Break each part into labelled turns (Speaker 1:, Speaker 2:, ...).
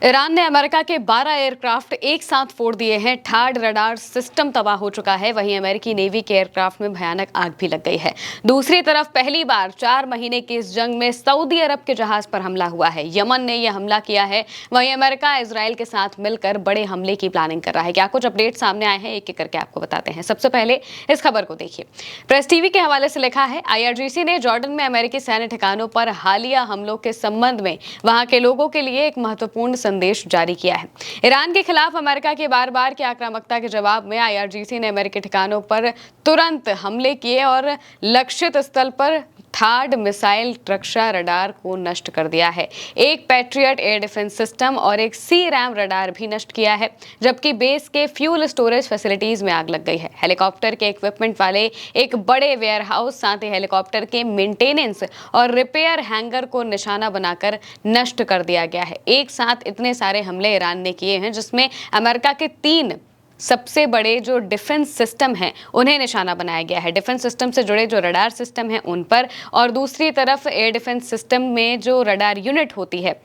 Speaker 1: Iran ने America के 12 aircraft एक साथ फोड़ दिए हैं। थार्ड रडार सिस्टम तबाह हो चुका है। वहीं अमेरिकी नेवी के एयरक्राफ्ट में भयानक आग भी लग गई है। दूसरी तरफ पहली बार 4 महीने की इस जंग में सऊदी अरब के जहाज पर हमला हुआ है। यमन ने यह हमला किया है। वहीं अमेरिका इजराइल के साथ मिलकर बड़े हमले की प्लानिंग कर रहा है। क्या कुछ अपडेट सामने आए हैं, एक एक करके आपको बताते हैं। सबसे पहले इस खबर को देखिए। प्रेस टीवी के हवाले से लिखा है, IRGC ने जॉर्डन में अमेरिकी सैन्य ठिकानों पर हालिया हमलों के संबंध में वहां के लोगों के लिए एक महत्वपूर्ण संदेश जारी किया है। ईरान के खिलाफ अमेरिका की बार-बार की आक्रामकता के जवाब में IRGC ने अमेरिकी ठिकानों पर तुरंत हमले किए और लक्षित स्थल पर थार्ड मिसाइल रक्षा रडार को नष्ट कर दिया है। एक पैट्रियट एयर डिफेंस सिस्टम और एक C-RAM रडार भी नष्ट किया है, जबकि बेस के फ्यूल स्टोरेज फैसिलिटीज में आग लग गई है। हेलीकॉप्टर के इक्विपमेंट वाले एक बड़े वेयरहाउस, साथ ही हेलीकॉप्टर के मेंटेनेंस और रिपेयर हैंगर को निशाना बनाकर नष्ट कर दिया गया है। एक साथ इतने सारे हमले ईरान ने किए हैं, जिसमें अमेरिका के 3 सबसे बड़े जो डिफेंस सिस्टम हैं उन्हें निशाना बनाया गया है। डिफेंस सिस्टम से जुड़े जो रडार सिस्टम हैं उन पर, और दूसरी तरफ एयर डिफेंस सिस्टम में जो रडार यूनिट होती है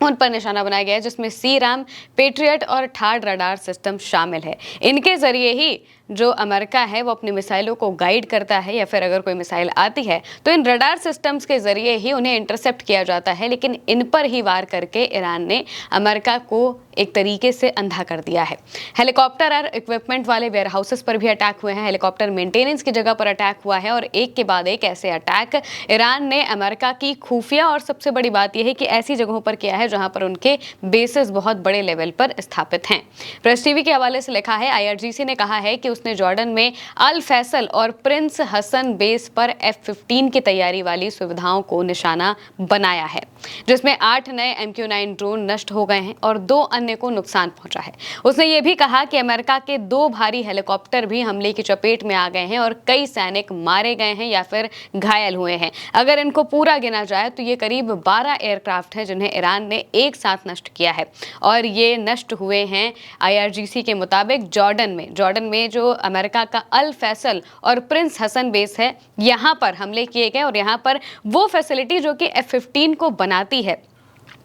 Speaker 1: उन पर निशाना बनाया गया है, जिसमें C-RAM, पेट्रियट और थार्ड रडार सिस्टम शामिल है। इनके जरिए ही जो अमेरिका है वो अपनी मिसाइलों को गाइड करता है, या फिर अगर कोई मिसाइल आती है तो इन रडार सिस्टम्स के जरिए ही उन्हें इंटरसेप्ट किया जाता है। लेकिन इन पर ही वार करके ईरान ने अमेरिका को एक तरीके से अंधा कर दिया है। हेलीकॉप्टर और इक्विपमेंट वाले वेयरहाउसेस पर भी अटैक हुए हैं। हेलीकॉप्टर मेंटेनेंस की जगह पर अटैक हुआ है, और एक के बाद एक ऐसे अटैक ईरान ने अमेरिका की खुफिया और सबसे बड़ी बात यह है कि ऐसी जगहों पर किया है जहां पर उनके बेसेस बहुत बड़े लेवल पर स्थापित हैं। प्रेस टीवी के हवाले से लिखा है, IRGC ने कहा है कि उसने जॉर्डन में अल फैसल और प्रिंस हसन बेस पर F-15 की तैयारी वाली सुविधाओं को निशाना बनाया है, जिसमें 8 नए MQ-9 ड्रोन नष्ट हो गए हैं और 2 अन्य को नुकसान पहुंचा है। उसने ये भी कहा कि अमेरिका के 2 भारी हेलीकॉप्टर भी हमले की चपेट में आ गए हैं और कई सैनिक मारे गए हैं या फिर घायल हुए हैं। अगर इनको पूरा गिना जाए तो ये करीब 12 एयरक्राफ्ट हैं जिन्हें ईरान ने एक साथ नष्ट किया है, और ये नष्ट हुए हैं IRGC के मुताबिक जॉर्डन में जो अमेरिका का अल फैसल और प्रिंस हसन बेस है, यहां पर हमले किए गए। और यहां पर वो फैसिलिटी जो कि F-15 को बनाती है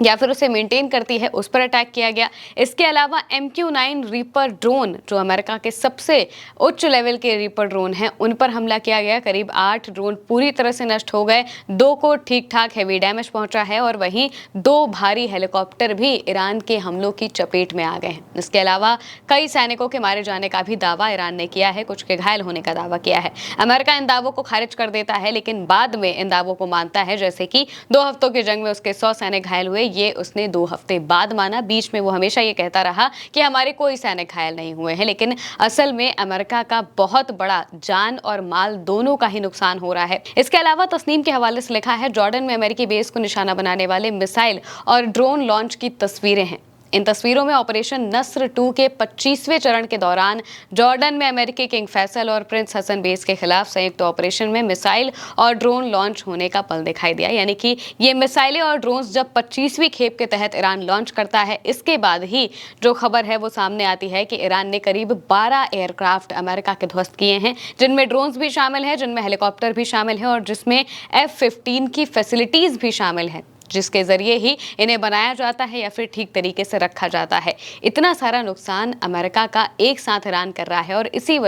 Speaker 1: या फिर उसे मेंटेन करती है, उस पर अटैक किया गया। इसके अलावा MQ-9 रीपर ड्रोन, जो अमेरिका के सबसे उच्च लेवल के रीपर ड्रोन हैं, उन पर हमला किया गया। करीब 8 ड्रोन पूरी तरह से नष्ट हो गए, 2 को ठीक ठाक हेवी डैमेज पहुंचा है, और वहीं 2 भारी हेलीकॉप्टर भी ईरान के हमलों की चपेट में आ गए हैं। इसके अलावा कई सैनिकों के मारे जाने का भी दावा ईरान ने किया है, कुछ के घायल होने का दावा किया है। अमेरिका इन दावों को खारिज कर देता है, लेकिन बाद में इन दावों को मानता है। जैसे कि 2 हफ्तों की जंग में उसके 100 सैनिक घायल हुए, ये उसने 2 हफ्ते बाद माना। बीच में वो हमेशा ये कहता रहा कि हमारे कोई सैनिक घायल नहीं हुए हैं, लेकिन असल में अमेरिका का बहुत बड़ा जान और माल दोनों का ही नुकसान हो रहा है। इसके अलावा तस्नीम के हवाले से लिखा है, जॉर्डन में अमेरिकी बेस को निशाना बनाने वाले मिसाइल और ड्रोन लॉन्च की तस्वीरें हैं। इन तस्वीरों में ऑपरेशन नस्र 2 के 25वें चरण के दौरान जॉर्डन में अमेरिकी किंग फैसल और प्रिंस हसन बेस के खिलाफ संयुक्त ऑपरेशन में मिसाइल और ड्रोन लॉन्च होने का पल दिखाई दिया। यानी कि ये मिसाइलें और ड्रोन्स जब 25वीं खेप के तहत ईरान लॉन्च करता है, इसके बाद ही जो खबर है वो सामने आती है कि ईरान ने करीब 12 एयरक्राफ्ट अमेरिका के ध्वस्त किए हैं, जिनमें ड्रोन्स भी शामिल हैं, जिनमें हेलीकॉप्टर भी शामिल है, और जिसमें F-15 की फैसिलिटीज भी शामिल है, जिसके जरिए ही इन्हें बनाया जाता है या फिर ठीक तरीके से रखा जाता है। इतना सारा नुकसान अमेरिका का एक साथ ईरान कर रहा है, और इसी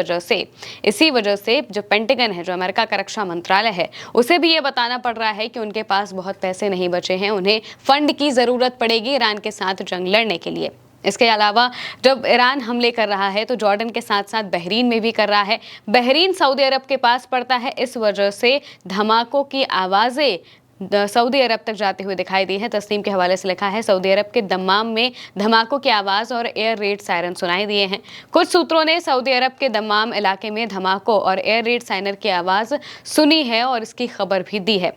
Speaker 1: वजह से जो पेंटागन है, जो अमेरिका का रक्षा मंत्रालय है, उसे भी ये बताना पड़ रहा है कि उनके पास बहुत पैसे नहीं बचे हैं, उन्हें फंड की जरूरत पड़ेगी ईरान के साथ जंग लड़ने के लिए। इसके अलावा जब ईरान हमले कर रहा है तो जॉर्डन के साथ साथ बहरीन में भी कर रहा है। बहरीन सऊदी अरब के पास पड़ता है, इस वजह से धमाकों की आवाज़ें सऊदी अरब तक जाते हुए दिखाई दी है। तस्नीम के हवाले से लिखा है, सऊदी अरब के दम्माम में धमाकों की आवाज़ और एयर रेड सायरन सुनाई दिए हैं। कुछ सूत्रों ने सऊदी अरब के दम्माम इलाके में धमाकों और एयर रेड सायरन की आवाज़ सुनी है और इसकी खबर भी दी है।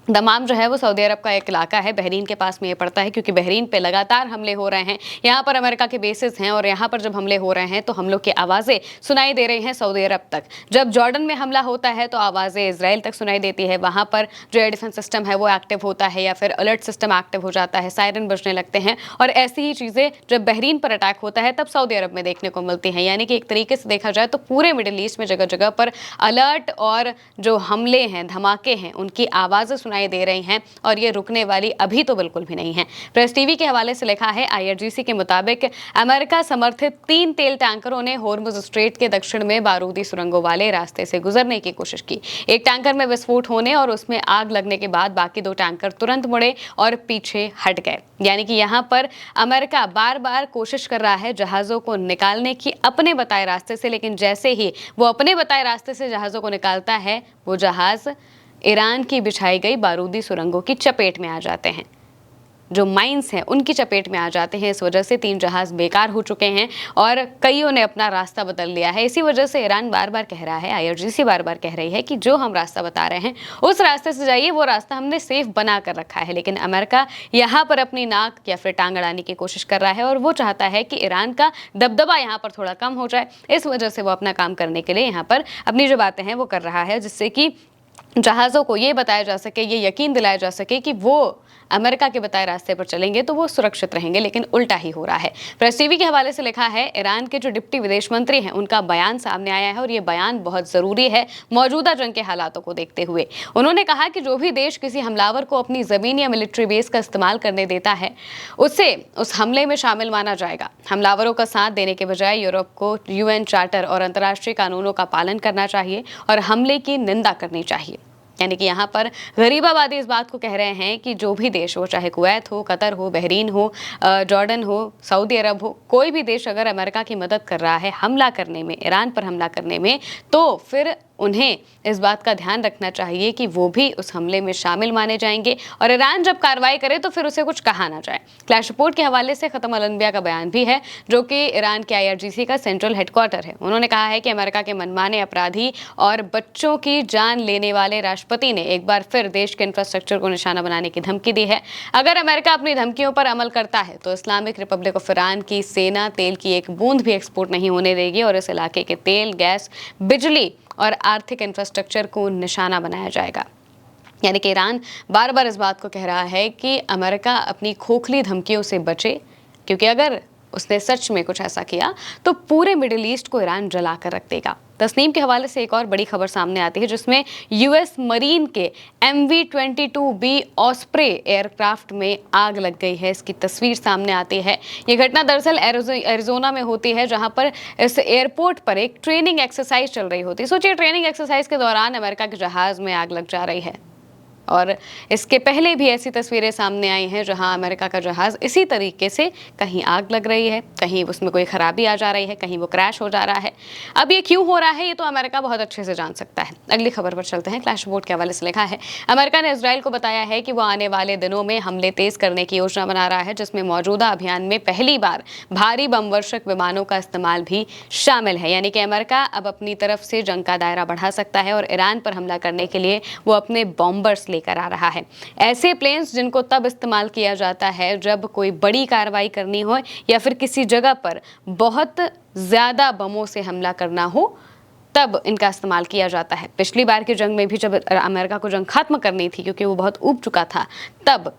Speaker 1: दमाम जो है वो सऊदी अरब का एक इलाका है, बहरीन के पास में ये पड़ता है, क्योंकि बहरीन पे लगातार हमले हो रहे हैं। यहाँ पर अमेरिका के बेसिस हैं, और यहाँ पर जब हमले हो रहे हैं तो हमलों की आवाज़ें सुनाई दे रही हैं सऊदी अरब तक। जब जॉर्डन में हमला होता है तो आवाज़ें इजराइल तक सुनाई देती है। वहाँ पर जो एयर डिफेंस सिस्टम है वो एक्टिव होता है, या फिर अलर्ट सिस्टम एक्टिव हो जाता है, सायरन बजने लगते हैं, और ऐसी ही चीज़ें जब बहरीन पर अटैक होता है तब सऊदी अरब में देखने को मिलती हैं। यानी कि एक तरीके से देखा जाए तो पूरे मिडिल ईस्ट में जगह जगह पर अलर्ट और जो हमले हैं, धमाके हैं, उनकी आवाज़ें सुनाई सुनाई दे रही हैं और ये रुकने वाली अभी तो बिल्कुल भी नहीं है। प्रेस टीवी के हवाले से लिखा है, IRGC के मुताबिक अमेरिका समर्थित 3 तेल टैंकरों ने हॉर्मुज स्ट्रेट के दक्षिण में बारूदी सुरंगों वाले रास्ते से गुजरने की कोशिश की। एक टैंकर में विस्फोट होने और उसमें आग लगने के बाद बाकी 2 टैंकर तुरंत मुड़े और पीछे हट गए। यानी कि यहाँ पर अमेरिका बार बार कोशिश कर रहा है जहाजों को निकालने की अपने बताए रास्ते से, लेकिन जैसे ही वो अपने बताए रास्ते से जहाजों को निकालता है, वो जहाज ईरान की बिछाई गई बारूदी सुरंगों की चपेट में आ जाते हैं, जो माइंस हैं उनकी चपेट में आ जाते हैं। इस वजह से 3 जहाज बेकार हो चुके हैं और कईयों ने अपना रास्ता बदल लिया है। इसी वजह से ईरान बार बार कह रहा है, IRGC बार बार कह रही है कि जो हम रास्ता बता रहे हैं उस रास्ते से जाइए, वो रास्ता हमने सेफ बना कर रखा है। लेकिन अमेरिका यहाँ पर अपनी नाक या फिर टांग अड़ाने की कोशिश कर रहा है और वो चाहता है कि ईरान का दबदबा यहाँ पर थोड़ा कम हो जाए। इस वजह से वो अपना काम करने के लिए यहाँ पर अपनी जो बातें हैं वो कर रहा है, जिससे कि जहाज़ों को ये बताया जा सके, ये यकीन दिलाया जा सके कि वो अमेरिका के बताए रास्ते पर चलेंगे तो वो सुरक्षित रहेंगे, लेकिन उल्टा ही हो रहा है। प्रेस टीवी के हवाले से लिखा है, ईरान के जो डिप्टी विदेश मंत्री हैं उनका बयान सामने आया है और ये बयान बहुत ज़रूरी है मौजूदा जंग के हालातों को देखते हुए। उन्होंने कहा कि जो भी देश किसी हमलावर को अपनी ज़मीन या मिलिट्री बेस का इस्तेमाल करने देता है उसे उस हमले में शामिल माना जाएगा। हमलावरों का साथ देने के बजाय यूरोप को UN चार्टर और अंतर्राष्ट्रीय कानूनों का पालन करना चाहिए और हमले की निंदा करनी चाहिए। यानी कि यहाँ पर गरीबाबादी इस बात को कह रहे हैं कि जो भी देश हो, चाहे कुवैत हो, कतर हो, बहरीन हो, जॉर्डन हो, सऊदी अरब हो, कोई भी देश अगर अमेरिका की मदद कर रहा है हमला करने में, ईरान पर हमला करने में, तो फिर उन्हें इस बात का ध्यान रखना चाहिए कि वो भी उस हमले में शामिल माने जाएंगे और ईरान जब कार्रवाई करे तो फिर उसे कुछ कहा ना जाए। क्लैश रिपोर्ट के हवाले से खत्म अल-अनबिया का बयान भी है, जो कि ईरान के IRGC का सेंट्रल हेडक्वार्टर है। उन्होंने कहा है कि अमेरिका के मनमाने अपराधी और बच्चों की जान लेने वाले राष्ट्रपति ने एक बार फिर देश के इंफ्रास्ट्रक्चर को निशाना बनाने की धमकी दी है। अगर अमेरिका अपनी धमकियों पर अमल करता है तो इस्लामिक रिपब्लिक ऑफ ईरान की सेना तेल की एक बूंद भी एक्सपोर्ट नहीं होने देगी और इस इलाके के तेल, गैस, बिजली और आर्थिक इंफ्रास्ट्रक्चर को निशाना बनाया जाएगा। यानी कि ईरान बार बार इस बात को कह रहा है कि अमेरिका अपनी खोखली धमकियों से बचे, क्योंकि अगर उसने सच में कुछ ऐसा किया तो पूरे मिडिल ईस्ट को ईरान जला कर रख देगा। तस्नीम के हवाले से एक और बड़ी खबर सामने आती है, जिसमें US मरीन के MV-22B ऑस्प्रे एयरक्राफ्ट में आग लग गई है। इसकी तस्वीर सामने आती है। ये घटना दरअसल एरिजोना में होती है, जहां पर इस एयरपोर्ट पर एक ट्रेनिंग एक्सरसाइज चल रही होती है। सोचिए, ट्रेनिंग एक्सरसाइज के दौरान अमेरिका के जहाज में आग लग जा रही है। और इसके पहले भी ऐसी तस्वीरें सामने आई हैं जहां अमेरिका का जहाज इसी तरीके से कहीं आग लग रही है, कहीं उसमें कोई खराबी आ जा रही है, कहीं वो क्रैश हो जा रहा है। अब ये क्यों हो रहा है, ये तो अमेरिका बहुत अच्छे से जान सकता है। अगली खबर पर चलते हैं। क्लैश रिपोर्ट के हवाले से लिखा है, अमेरिका ने इजराइल को बताया है कि वो आने वाले दिनों में हमले तेज करने की योजना बना रहा है, जिसमें मौजूदा अभियान में पहली बार भारी बमवर्षक विमानों का इस्तेमाल भी शामिल है। यानी कि अमेरिका अब अपनी तरफ से जंग का दायरा बढ़ा सकता है और ईरान पर हमला करने के लिए वो अपने बॉम्बर्स लेकर आ रहा है। ऐसे प्लेन्स जिनको तब इस्तेमाल किया जाता है जब कोई बड़ी कार्रवाई करनी हो या फिर किसी जगह पर बहुत ज्यादा बमों से हमला करना हो, तब इनका इस्तेमाल किया जाता है। पिछली बार की जंग में भी जब अमेरिका को जंग खत्म करनी थी, क्योंकि वो बहुत ऊब चुका था, तब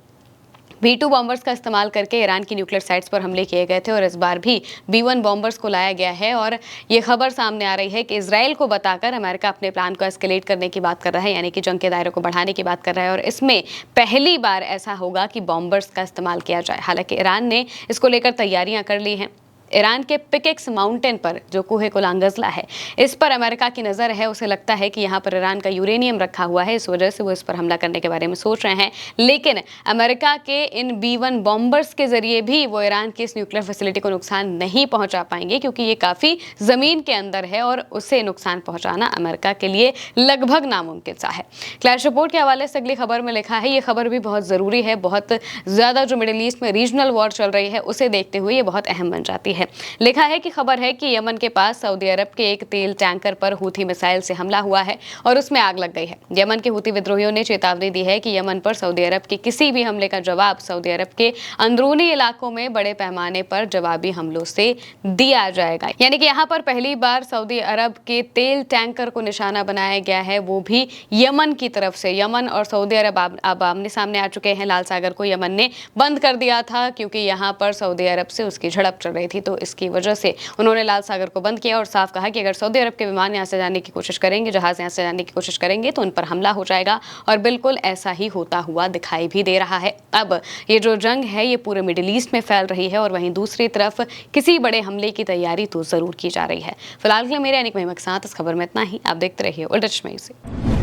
Speaker 1: B-2 बॉम्बर्स का इस्तेमाल करके ईरान की न्यूक्लियर साइट्स पर हमले किए गए थे और इस बार भी B-1 बॉम्बर्स को लाया गया है। और ये खबर सामने आ रही है कि इजराइल को बताकर अमेरिका अपने प्लान को एस्केलेट करने की बात कर रहा है, यानी कि जंग के दायरे को बढ़ाने की बात कर रहा है। और इसमें पहली बार ऐसा होगा कि बॉम्बर्स का इस्तेमाल किया जाए। हालांकि ईरान ने इसको लेकर तैयारियां कर ली हैं। ईरान के पिकेक्स माउंटेन पर जो कुहे कोलांगजला है, इस पर अमेरिका की नज़र है। उसे लगता है कि यहाँ पर ईरान का यूरेनियम रखा हुआ है, इस वजह से वो इस पर हमला करने के बारे में सोच रहे हैं। लेकिन अमेरिका के इन B-1 बॉम्बर्स के जरिए भी वो ईरान की इस न्यूक्लियर फैसिलिटी को नुकसान नहीं पहुंचा पाएंगे, क्योंकि ये काफ़ी ज़मीन के अंदर है और उसे नुकसान पहुंचाना अमेरिका के लिए लगभग नामुमकिन सा है। क्लैश रिपोर्ट के हवाले से अगली खबर में लिखा है, ये खबर भी बहुत ज़रूरी है। बहुत ज़्यादा जो मिडिल ईस्ट में रीजनल वॉर चल रही है उसे देखते हुए ये बहुत अहम बन जाती है। लिखा है कि खबर है कि यमन के पास सऊदी अरब के एक तेल टैंकर पर हूथी मिसाइल से हमला हुआ है और उसमें आग लग गई है। यमन के हूथी विद्रोहियों ने चेतावनी दी है कि यमन पर सऊदी अरब के किसी भी हमले का जवाब सऊदी अरब के अंदरूनी इलाकों में बड़े पैमाने पर जवाबी हमलों से दिया जाएगा। यानी कि यहाँ पर पहली बार सऊदी अरब के तेल टैंकर को निशाना बनाया गया है, वो भी यमन की तरफ से। यमन और सऊदी अरब अब आमने सामने आ चुके हैं। लाल सागर को यमन ने बंद कर दिया था, क्योंकि यहाँ पर सऊदी अरब से उसकी झड़प चल रही थी। तो इसकी वजह से उन्होंने लाल सागर को बंद किया और साफ कहा कि अगर सऊदी अरब के विमान यहाँ से जाने की कोशिश करेंगे, जहाज यहाँ से जाने की कोशिश करेंगे तो उन पर हमला हो जाएगा और बिल्कुल ऐसा ही होता हुआ दिखाई भी दे रहा है। अब ये जो जंग है ये पूरे मिडिल ईस्ट में फैल रही है और वहीं दूसरी तरफ किसी बड़े हमले की तैयारी तो जरूर की जा रही है। फिलहाल के लिए मेरे यानी महिमा के साथ इस खबर में इतना ही। आप देखते रहिए उल्टा चश्मा न्यूज़।